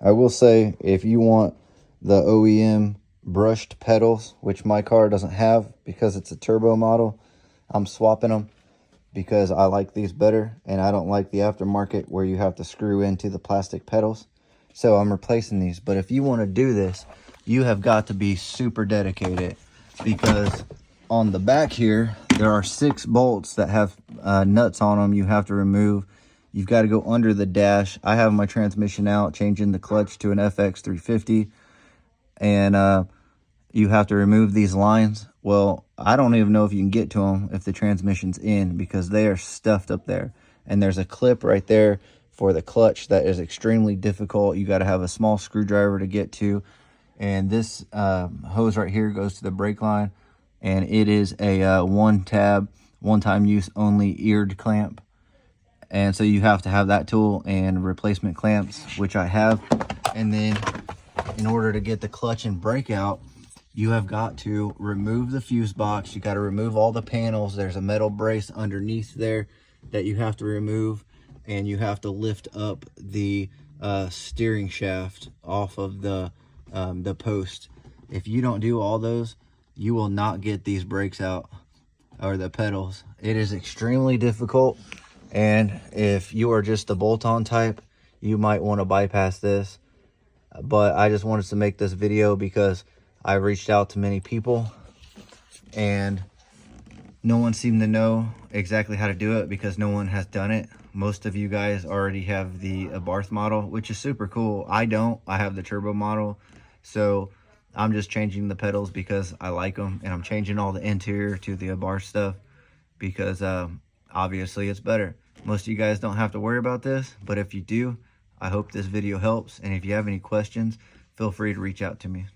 I will say, if you want the OEM brushed pedals, which my car doesn't have because it's a turbo model, I'm swapping them because I like these better, and I don't like the aftermarket where you have to screw into the plastic pedals. So I'm replacing these. But if you want to do this, you have got to be super dedicated, because on the back here, there are 6 bolts that have nuts on them you have to remove. You've got to go under the dash. I have my transmission out, changing the clutch to an FX 350, and you have to remove these lines. Well, I don't even know if you can get to them if the transmission's in, because they are stuffed up there. And there's a clip right there for the clutch that is extremely difficult. You got to have a small screwdriver to get to. And this hose right here goes to the brake line, and it is a one-time use only eared clamp. And so you have to have that tool and replacement clamps, which I have. And then in order to get the clutch and brake out, you have got to remove the fuse box. You got to remove all the panels. There's a metal brace underneath there that you have to remove, and you have to lift up the steering shaft off of the post. If you don't do all those, you will not get these brakes out, or the pedals. It is extremely difficult, and if you are just a bolt-on type, you might want to bypass this. But I just wanted to make this video because I reached out to many people and no one seemed to know exactly how to do it, because no one has done it. Most of you guys already have the Abarth model, which is super cool. I don't. I have the turbo model. So I'm just changing the pedals because I like them, and I'm changing all the interior to the Abarth stuff because obviously it's better. Most of you guys don't have to worry about this, but if you do, I hope this video helps. And if you have any questions, feel free to reach out to me.